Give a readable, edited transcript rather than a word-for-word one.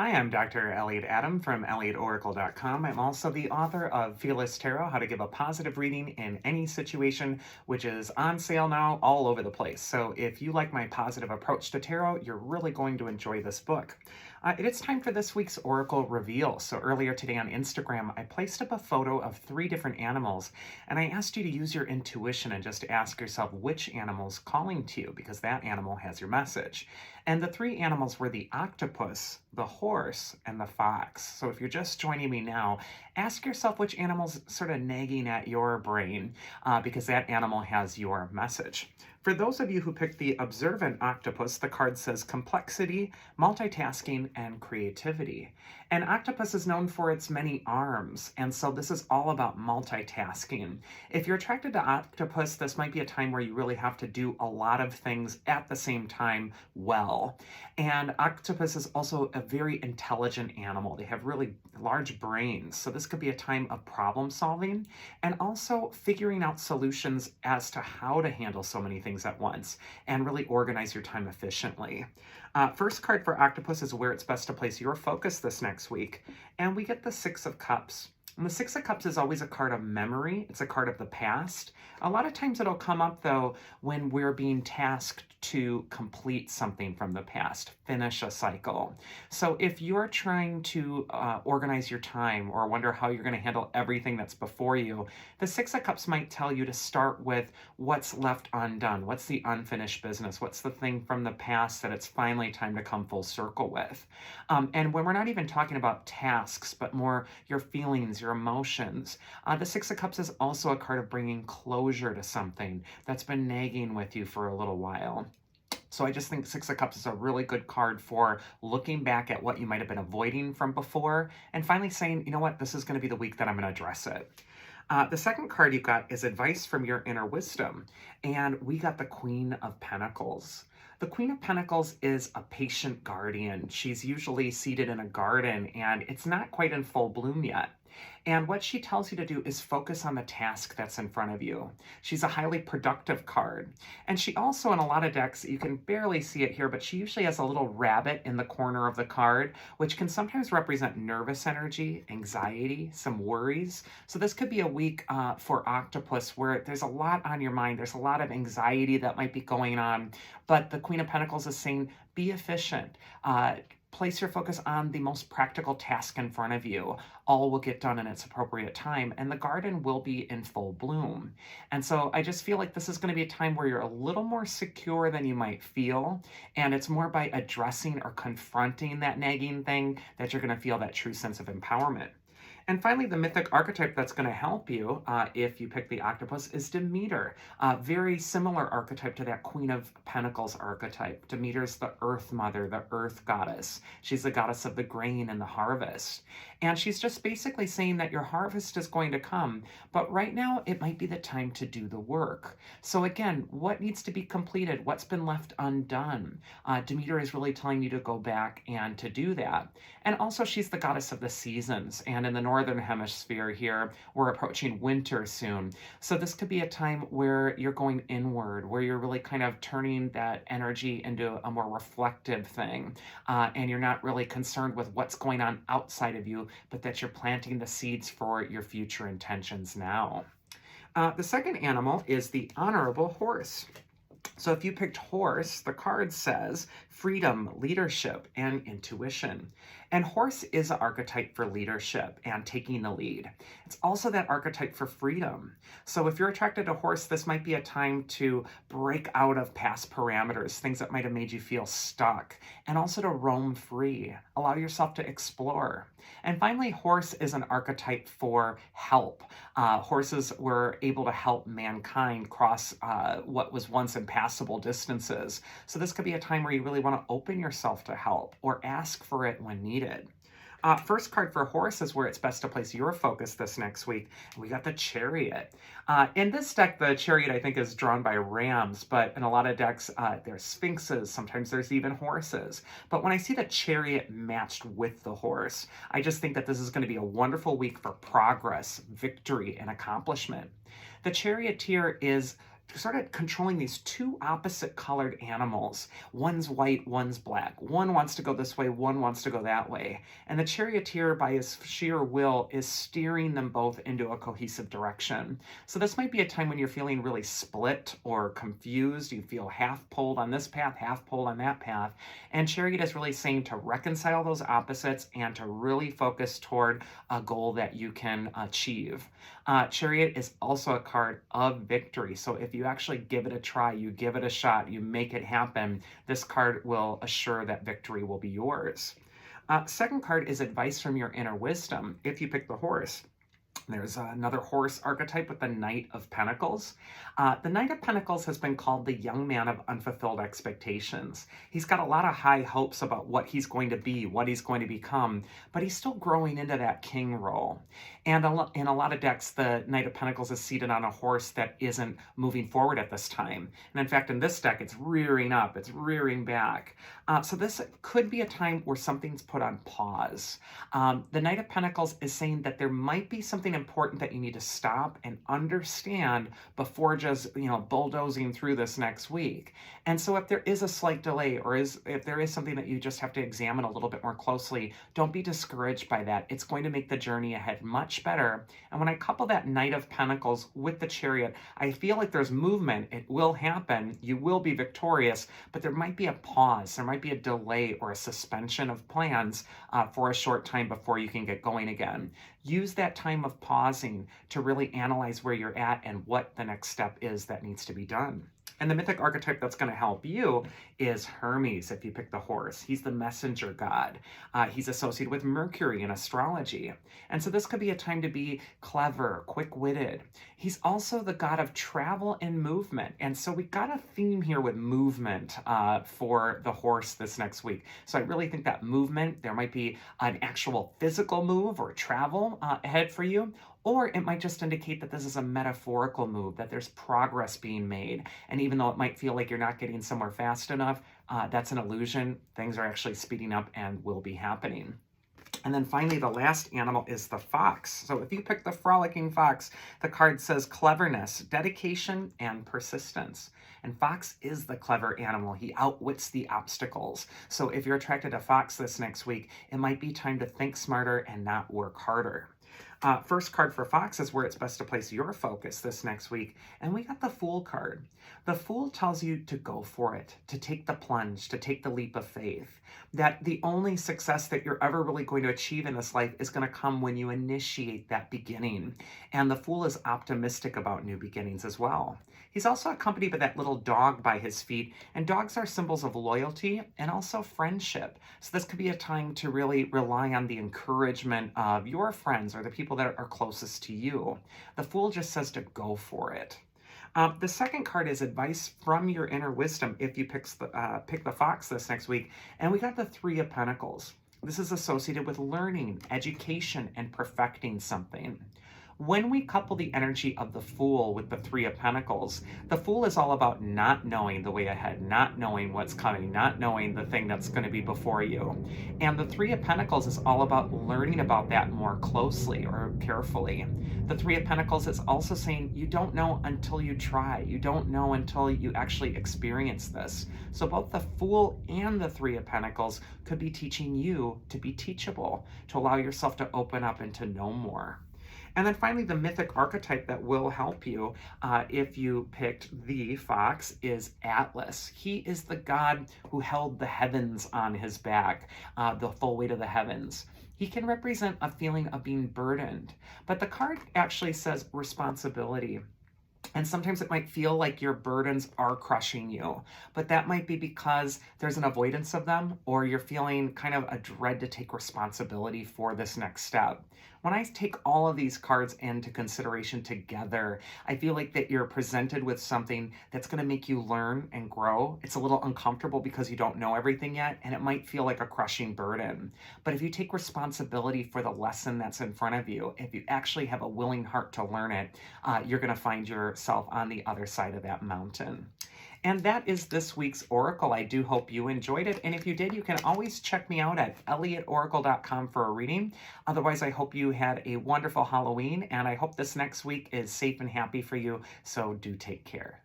Hi, I'm Dr. Elliot Adam from ElliotOracle.com. I'm also the author of Fearless Tarot, How to Give a Positive Reading in Any Situation, which is on sale now all over the place. So if you like my positive approach to tarot, you're really going to enjoy this book. It is time for this week's Oracle Reveal. So earlier today on Instagram, I placed up a photo of 3 different animals, and I asked you to use your intuition and just ask yourself which animal's calling to you, because that animal has your message. And the 3 animals were the octopus, the horse, and the fox. So if you're just joining me now, ask yourself which animal's sort of nagging at your brain, because that animal has your message. For those of you who picked the observant octopus, the card says complexity, multitasking, and creativity. And octopus is known for its many arms, and so this is all about multitasking. If you're attracted to octopus, this might be a time where you really have to do a lot of things at the same time well. And octopus is also a very intelligent animal. They have really large brains, so this could be a time of problem solving and also figuring out solutions as to how to handle so many things at once and really organize your time efficiently. First card for octopus is where it's best to place your focus this next week, and we get the Six of Cups. And the Six of Cups is always a card of memory. It's a card of the past. A lot of times it'll come up, though, when we're being tasked to complete something from the past, finish a cycle. So if you're trying to organize your time or wonder how you're going to handle everything that's before you, the Six of Cups might tell you to start with what's left undone. What's the unfinished business? What's the thing from the past that it's finally time to come full circle with? And when we're not even talking about tasks, but more your feelings, your emotions, the Six of Cups is also a card of bringing closure to something that's been nagging with you for a little while. So I just think Six of Cups is a really good card for looking back at what you might have been avoiding from before and finally saying, you know what, this is going to be the week that I'm going to address it. The second card you got is advice from your inner wisdom, and we got the Queen of Pentacles. The Queen of Pentacles is a patient guardian. She's usually seated in a garden, and it's not quite in full bloom yet. And what she tells you to do is focus on the task that's in front of you. She's a highly productive card. And she also, in a lot of decks, you can barely see it here, but she usually has a little rabbit in the corner of the card, which can sometimes represent nervous energy, anxiety, some worries. So this could be a week for Octopus where there's a lot on your mind. There's a lot of anxiety that might be going on. But the Queen of Pentacles is saying, be efficient. Place your focus on the most practical task in front of you. All will get done in its appropriate time, and the garden will be in full bloom. And so I just feel like this is going to be a time where you're a little more secure than you might feel, and it's more by addressing or confronting that nagging thing that you're going to feel that true sense of empowerment. And finally, the mythic archetype that's going to help you if you pick the octopus is Demeter. Very similar archetype to that Queen of Pentacles archetype. Demeter's the earth mother, the earth goddess. She's the goddess of the grain and the harvest. And she's just basically saying that your harvest is going to come, but right now it might be the time to do the work. So again, what needs to be completed? What's been left undone? Demeter is really telling you to go back and to do that. And also she's the goddess of the seasons. And in the northern hemisphere here, we're approaching winter soon. So this could be a time where you're going inward, where you're really kind of turning that energy into a more reflective thing. And you're not really concerned with what's going on outside of you, but that you're planting the seeds for your future intentions now. The second animal is the honorable horse. So if you picked horse, the card says freedom, leadership, and intuition. And horse is an archetype for leadership and taking the lead. It's also that archetype for freedom. So if you're attracted to horse, this might be a time to break out of past parameters, things that might have made you feel stuck, and also to roam free. Allow yourself to explore. And finally, horse is an archetype for help. Horses were able to help mankind cross what was once impassable distances. So this could be a time where you really want to open yourself to help or ask for it when needed. First card for horse is where it's best to place your focus this next week. We got the Chariot. In this deck, the Chariot, I think, is drawn by rams, but in a lot of decks, there's sphinxes. Sometimes there's even horses. But when I see the Chariot matched with the horse, I just think that this is going to be a wonderful week for progress, victory, and accomplishment. The Charioteer is sort of controlling these two opposite colored animals. One's white, one's black. One wants to go this way, one wants to go that way. And the charioteer, by his sheer will, is steering them both into a cohesive direction. So this might be a time when you're feeling really split or confused. You feel half pulled on this path, half pulled on that path. And Chariot is really saying to reconcile those opposites and to really focus toward a goal that you can achieve. Chariot is also a card of victory. So if you actually give it a try, you give it a shot, you make it happen, this card will assure that victory will be yours. Second card is advice from your inner wisdom if you pick the horse. There's another horse archetype with the Knight of Pentacles. The Knight of Pentacles has been called the young man of unfulfilled expectations. He's got a lot of high hopes about what he's going to be, what he's going to become, but he's still growing into that king role. And in a lot of decks, the Knight of Pentacles is seated on a horse that isn't moving forward at this time. And in fact, in this deck, it's rearing up, it's rearing back. So this could be a time where something's put on pause. The Knight of Pentacles is saying that there might be something important that you need to stop and understand before just, bulldozing through this next week. And so if there is a slight delay, or if there is something that you just have to examine a little bit more closely, don't be discouraged by that. It's going to make the journey ahead much better. And when I couple that Knight of Pentacles with the Chariot, I feel like there's movement. It will happen. You will be victorious, but there might be a pause. There might be a delay or a suspension of plans for a short time before you can get going again. Use that time of pausing to really analyze where you're at and what the next step is that needs to be done. And the mythic archetype that's going to help you is Hermes, if you pick the horse. He's the messenger god. He's associated with Mercury in astrology. And so this could be a time to be clever, quick-witted. He's also the god of travel and movement. And so we got a theme here with movement for the horse this next week. So I really think that movement, there might be an actual physical move or travel ahead for you. Or it might just indicate that this is a metaphorical move, that there's progress being made. And even though it might feel like you're not getting somewhere fast enough, that's an illusion. Things are actually speeding up and will be happening. And then finally, the last animal is the fox. So if you pick the frolicking fox, the card says cleverness, dedication, and persistence. And fox is the clever animal. He outwits the obstacles. So if you're attracted to fox this next week, it might be time to think smarter and not work harder. First card for Fox is where it's best to place your focus this next week. And we got the Fool card. The Fool tells you to go for it, to take the plunge, to take the leap of faith. That the only success that you're ever really going to achieve in this life is going to come when you initiate that beginning. And the Fool is optimistic about new beginnings as well. He's also accompanied by that little dog by his feet, and dogs are symbols of loyalty and also friendship. So this could be a time to really rely on the encouragement of your friends or the people that are closest to you. The Fool just says to go for it. The second card is advice from your inner wisdom if you pick the fox this next week. And we got the Three of Pentacles. This is associated with learning, education, and perfecting something. When we couple the energy of the Fool with the Three of Pentacles, the Fool is all about not knowing the way ahead, not knowing what's coming, not knowing the thing that's going to be before you. And the Three of Pentacles is all about learning about that more closely or carefully. The Three of Pentacles is also saying you don't know until you try. You don't know until you actually experience this. So both the Fool and the Three of Pentacles could be teaching you to be teachable, to allow yourself to open up and to know more. And then finally, the mythic archetype that will help you if you picked the fox is Atlas. He is the god who held the heavens on his back, the full weight of the heavens. He can represent a feeling of being burdened, but the card actually says responsibility. And sometimes it might feel like your burdens are crushing you, but that might be because there's an avoidance of them, or you're feeling kind of a dread to take responsibility for this next step. When I take all of these cards into consideration together, I feel like that you're presented with something that's going to make you learn and grow. It's a little uncomfortable because you don't know everything yet, and it might feel like a crushing burden. But if you take responsibility for the lesson that's in front of you, if you actually have a willing heart to learn it, you're going to find yourself on the other side of that mountain. And that is this week's Oracle. I do hope you enjoyed it. And if you did, you can always check me out at elliotoracle.com for a reading. Otherwise, I hope you had a wonderful Halloween, and I hope this next week is safe and happy for you. So do take care.